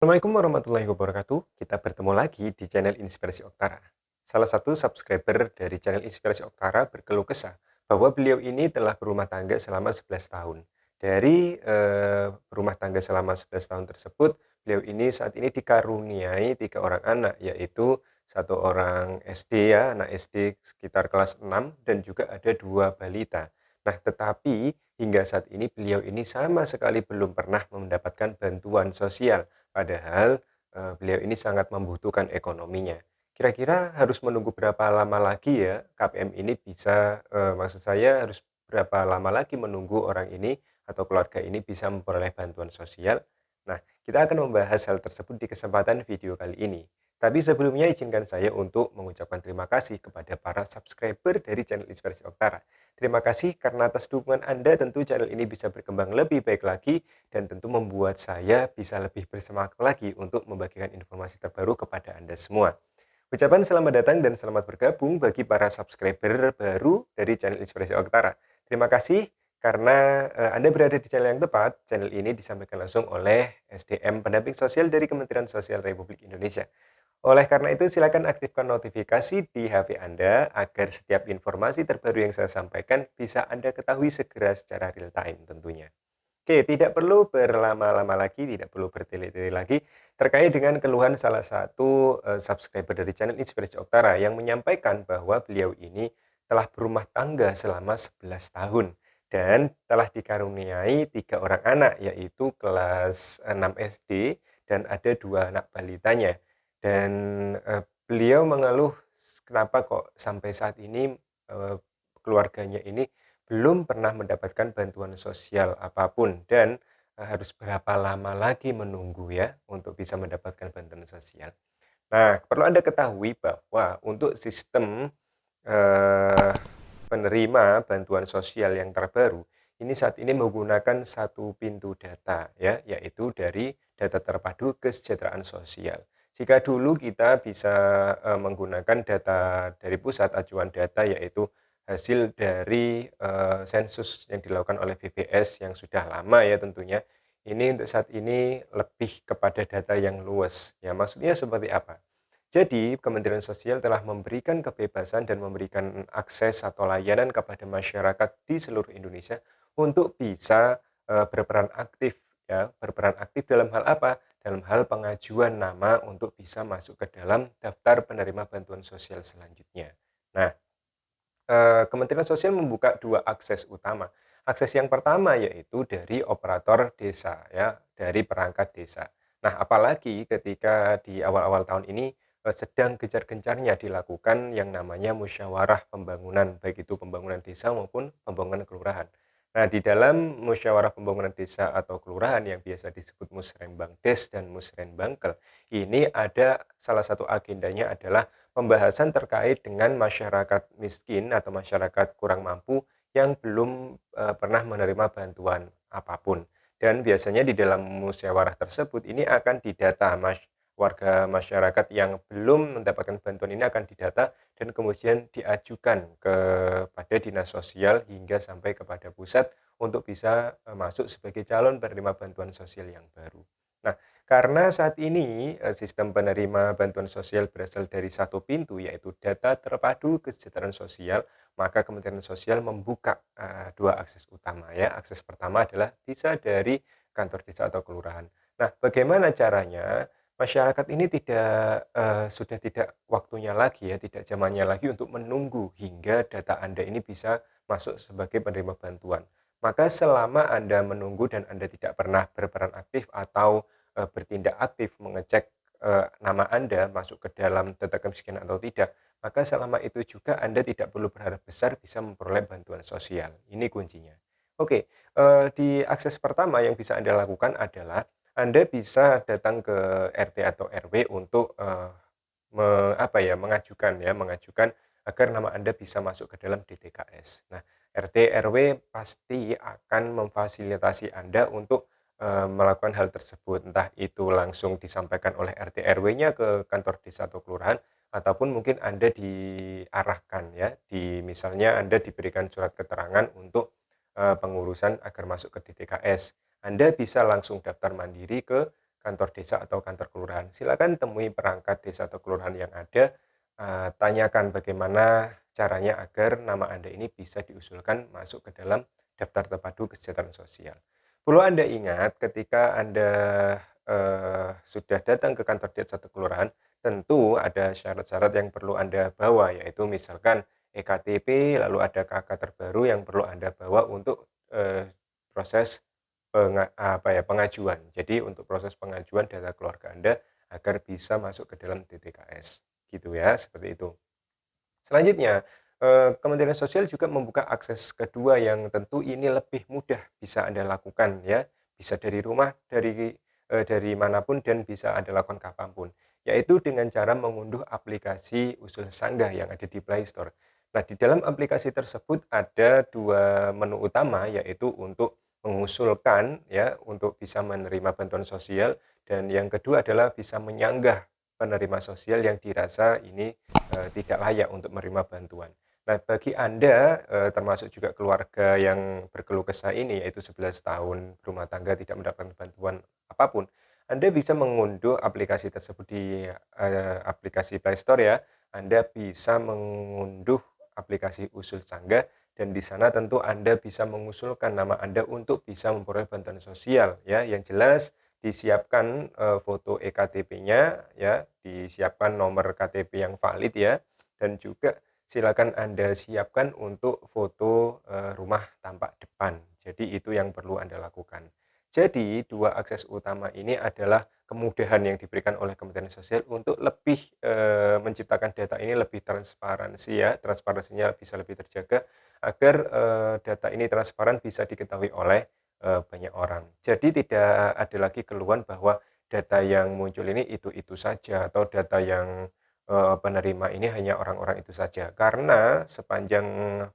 Assalamualaikum warahmatullahi wabarakatuh. Kita bertemu lagi di channel Inspirasi Oktara. Salah satu subscriber dari channel Inspirasi Oktara berkeluh kesah bahwa beliau ini telah berumah tangga selama 11 tahun. Dari rumah tangga selama 11 tahun tersebut, beliau ini saat ini dikaruniai tiga orang anak, yaitu satu orang SD ya, anak SD sekitar kelas 6 dan juga ada dua balita. Nah, tetapi hingga saat ini beliau ini sama sekali belum pernah mendapatkan bantuan sosial. Padahal, beliau ini sangat membutuhkan ekonominya. Kira-kira harus menunggu berapa lama lagi ya KPM ini bisa maksud saya harus berapa lama lagi menunggu orang ini atau keluarga ini bisa memperoleh bantuan sosial? Nah, kita akan membahas hal tersebut di kesempatan video kali ini. Tapi sebelumnya izinkan saya untuk mengucapkan terima kasih kepada para subscriber dari channel Inspirasi Oktara. Terima kasih karena atas dukungan Anda tentu channel ini bisa berkembang lebih baik lagi dan tentu membuat saya bisa lebih bersemangat lagi untuk membagikan informasi terbaru kepada Anda semua. Ucapan selamat datang dan selamat bergabung bagi para subscriber baru dari channel Inspirasi Oktara. Terima kasih karena Anda berada di channel yang tepat. Channel ini disampaikan langsung oleh SDM Pendamping Sosial dari Kementerian Sosial Republik Indonesia. Oleh karena itu, silakan aktifkan notifikasi di HP Anda agar setiap informasi terbaru yang saya sampaikan bisa Anda ketahui segera secara real time tentunya. Oke, tidak perlu berlama-lama lagi, tidak perlu bertele-tele lagi terkait dengan keluhan salah satu, subscriber dari channel Inspirasi Oktara yang menyampaikan bahwa beliau ini telah berumah tangga selama 11 tahun dan telah dikaruniai 3 orang anak, yaitu kelas 6 SD dan ada 2 anak balitanya. Dan, beliau mengeluh kenapa kok sampai saat ini, keluarganya ini belum pernah mendapatkan bantuan sosial apapun dan, harus berapa lama lagi menunggu ya untuk bisa mendapatkan bantuan sosial. Nah, perlu Anda ketahui bahwa untuk sistem, eee, penerima bantuan sosial yang terbaru, ini saat ini menggunakan satu pintu data ya, yaitu dari data terpadu kesejahteraan sosial. Jika dulu kita bisa, menggunakan data dari pusat acuan data yaitu hasil dari, sensus yang dilakukan oleh BPS yang sudah lama ya tentunya. Ini untuk saat ini lebih kepada data yang luas. Ya, maksudnya seperti apa? Jadi, Kementerian Sosial telah memberikan kebebasan dan memberikan akses atau layanan kepada masyarakat di seluruh Indonesia untuk bisa, berperan aktif ya, berperan aktif dalam hal apa? Dalam hal pengajuan nama untuk bisa masuk ke dalam daftar penerima bantuan sosial selanjutnya. Nah, Kementerian Sosial membuka 2 akses utama. Akses yang pertama yaitu dari operator desa ya, dari perangkat desa. Nah, apalagi ketika di awal-awal tahun ini, sedang gencar-gencarnya dilakukan yang namanya musyawarah pembangunan, baik itu pembangunan desa maupun pembangunan kelurahan. Nah, di dalam musyawarah pembangunan desa atau kelurahan yang biasa disebut Musrenbangdes dan Musrenbangkel, ini ada salah satu agendanya adalah pembahasan terkait dengan masyarakat miskin atau masyarakat kurang mampu yang belum, pernah menerima bantuan apapun. Dan biasanya di dalam musyawarah tersebut ini akan didata warga masyarakat yang belum mendapatkan bantuan ini akan didata dan kemudian diajukan kepada dinas sosial hingga sampai kepada pusat untuk bisa, masuk sebagai calon penerima bantuan sosial yang baru. Nah, karena saat ini, sistem penerima bantuan sosial berasal dari satu pintu, yaitu data terpadu kesejahteraan sosial, maka Kementerian Sosial membuka, 2 akses utama ya. Akses pertama adalah bisa dari kantor desa atau kelurahan. Nah, bagaimana caranya? Masyarakat ini sudah tidak waktunya lagi ya, tidak zamannya lagi untuk menunggu hingga data Anda ini bisa masuk sebagai penerima bantuan. Maka selama Anda menunggu dan Anda tidak pernah berperan aktif atau bertindak aktif mengecek, nama Anda masuk ke dalam data kemiskinan atau tidak, maka selama itu juga Anda tidak perlu berharap besar bisa memperoleh bantuan sosial, ini kuncinya. Oke, di akses pertama yang bisa Anda lakukan adalah Anda bisa datang ke RT atau RW untuk, apa ya, mengajukan agar nama Anda bisa masuk ke dalam DTKS. Nah, RT, RW pasti akan memfasilitasi Anda untuk, melakukan hal tersebut, entah itu langsung disampaikan oleh RT, RW-nya ke kantor desa atau kelurahan, ataupun mungkin Anda diarahkan ya, misalnya Anda diberikan surat keterangan untuk, pengurusan agar masuk ke DTKS. Anda bisa langsung daftar mandiri ke kantor desa atau kantor kelurahan. Silakan temui perangkat desa atau kelurahan yang ada, tanyakan bagaimana caranya agar nama Anda ini bisa diusulkan masuk ke dalam daftar terpadu kesejahteraan sosial. Perlu Anda ingat ketika Anda, sudah datang ke kantor desa atau kelurahan, tentu ada syarat-syarat yang perlu Anda bawa, yaitu misalkan EKTP, lalu ada KK terbaru yang perlu Anda bawa untuk, proses pengajuan. Jadi untuk proses pengajuan data keluarga Anda agar bisa masuk ke dalam DTKS, gitu ya, seperti itu. Selanjutnya, Kementerian Sosial juga membuka akses kedua yang tentu ini lebih mudah bisa Anda lakukan ya, bisa dari rumah, dari manapun dan bisa Anda lakukan kapanpun, yaitu dengan cara mengunduh aplikasi Usul Sanggah yang ada di Play Store. Nah, di dalam aplikasi tersebut ada 2 menu utama, yaitu untuk mengusulkan ya, untuk bisa menerima bantuan sosial, dan yang kedua adalah bisa menyanggah penerima sosial yang dirasa ini tidak layak untuk menerima bantuan. Nah, bagi Anda, termasuk juga keluarga yang berkeluh kesah ini, yaitu 11 tahun berumah tangga tidak mendapatkan bantuan apapun, Anda bisa mengunduh aplikasi tersebut di, aplikasi Play Store ya. Anda bisa mengunduh aplikasi Usul Sanggah dan di sana tentu Anda bisa mengusulkan nama Anda untuk bisa memperoleh bantuan sosial ya. Yang jelas disiapkan, foto ektp-nya ya, disiapkan nomor KTP yang valid ya, dan juga silakan Anda siapkan untuk foto, rumah tampak depan. Jadi itu yang perlu Anda lakukan. Jadi 2 akses utama ini adalah kemudahan yang diberikan oleh Kementerian Sosial untuk lebih, menciptakan data ini lebih transparansi ya, transparansinya bisa lebih terjaga agar, data ini transparan bisa diketahui oleh banyak orang. Jadi tidak ada lagi keluhan bahwa data yang muncul ini itu saja atau data yang, penerima ini hanya orang-orang itu saja. Karena sepanjang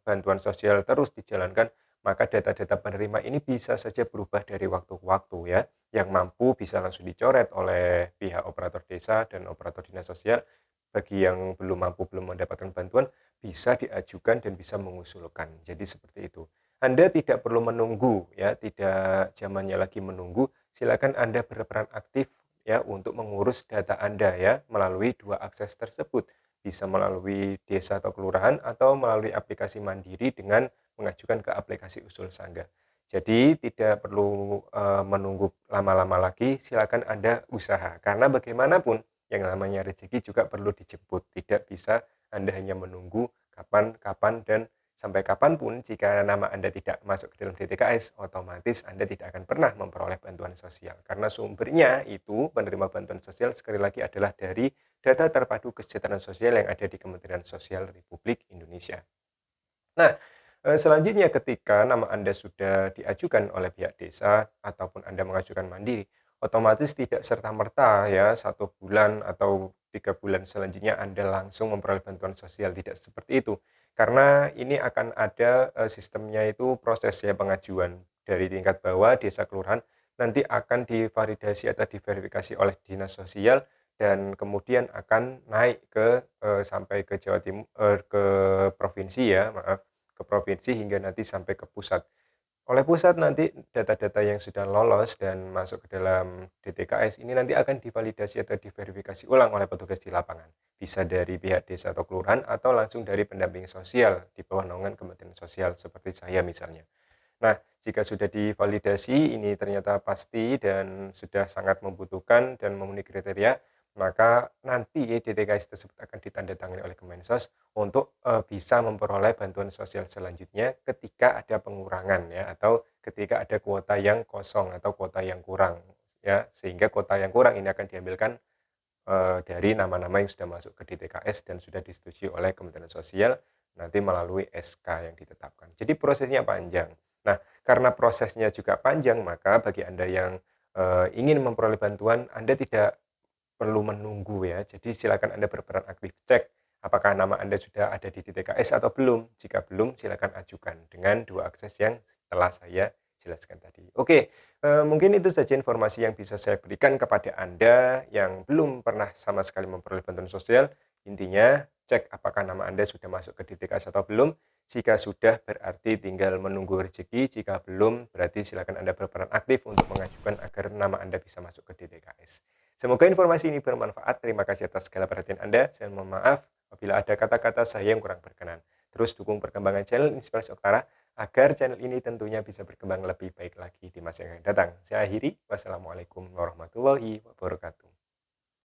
bantuan sosial terus dijalankan, maka data-data penerima ini bisa saja berubah dari waktu ke waktu ya. Yang mampu bisa langsung dicoret oleh pihak operator desa dan operator dinas sosial. Bagi yang belum mampu, belum mendapatkan bantuan, bisa diajukan dan bisa mengusulkan. Jadi seperti itu. Anda tidak perlu menunggu ya, tidak zamannya lagi menunggu, silakan Anda berperan aktif ya untuk mengurus data Anda ya melalui 2 akses tersebut. Bisa melalui desa atau kelurahan atau melalui aplikasi mandiri dengan mengajukan ke aplikasi Usul Sanggah. Jadi tidak perlu, menunggu lama-lama lagi, silakan Anda usaha. Karena bagaimanapun yang namanya rezeki juga perlu dijemput, tidak bisa Anda hanya menunggu kapan kapan dan sampai kapanpun jika nama Anda tidak masuk ke dalam DTKS, otomatis Anda tidak akan pernah memperoleh bantuan sosial. Karena sumbernya itu penerima bantuan sosial sekali lagi adalah dari data terpadu kesejahteraan sosial yang ada di Kementerian Sosial Republik Indonesia. Nah, selanjutnya ketika nama Anda sudah diajukan oleh pihak desa ataupun Anda mengajukan mandiri, otomatis tidak serta-merta ya 1 bulan atau 3 bulan selanjutnya Anda langsung memperoleh bantuan sosial, tidak seperti itu. Karena ini akan ada, sistemnya itu proses ya pengajuan dari tingkat bawah desa kelurahan, nanti akan divalidasi atau diverifikasi oleh dinas sosial dan kemudian akan naik ke, sampai ke ke provinsi ya, maaf, ke provinsi hingga nanti sampai ke pusat. Oleh pusat nanti data-data yang sudah lolos dan masuk ke dalam DTKS ini nanti akan divalidasi atau diverifikasi ulang oleh petugas di lapangan. Bisa dari pihak desa atau kelurahan atau langsung dari pendamping sosial di bawah naungan Kementerian Sosial seperti saya misalnya. Nah, jika sudah divalidasi ini ternyata pasti dan sudah sangat membutuhkan dan memenuhi kriteria, maka nanti DTKS tersebut akan ditandatangani oleh Kemensos untuk, bisa memperoleh bantuan sosial selanjutnya ketika ada pengurangan ya, atau ketika ada kuota yang kosong atau kuota yang kurang ya. Sehingga kuota yang kurang ini akan diambilkan, dari nama-nama yang sudah masuk ke DTKS dan sudah disetujui oleh Kementerian Sosial nanti melalui SK yang ditetapkan. Jadi prosesnya panjang. Nah, karena prosesnya juga panjang, maka bagi Anda yang, ingin memperoleh bantuan, Anda tidak perlu menunggu ya. Jadi silakan Anda berperan aktif, cek apakah nama Anda sudah ada di DTKS atau belum. Jika belum, silakan ajukan dengan 2 akses yang telah saya jelaskan tadi. Oke, mungkin itu saja informasi yang bisa saya berikan kepada Anda yang belum pernah sama sekali memperoleh bantuan sosial. Intinya, cek apakah nama Anda sudah masuk ke DTKS atau belum. Jika sudah, berarti tinggal menunggu rezeki. Jika belum, berarti silakan Anda berperan aktif untuk mengajukan agar nama Anda bisa masuk ke DTKS. Semoga informasi ini bermanfaat. Terima kasih atas segala perhatian Anda. Saya mohon maaf apabila ada kata-kata saya yang kurang berkenan. Terus dukung perkembangan channel Inspirasi Oktara agar channel ini tentunya bisa berkembang lebih baik lagi di masa yang akan datang. Saya akhiri. Wassalamualaikum warahmatullahi wabarakatuh.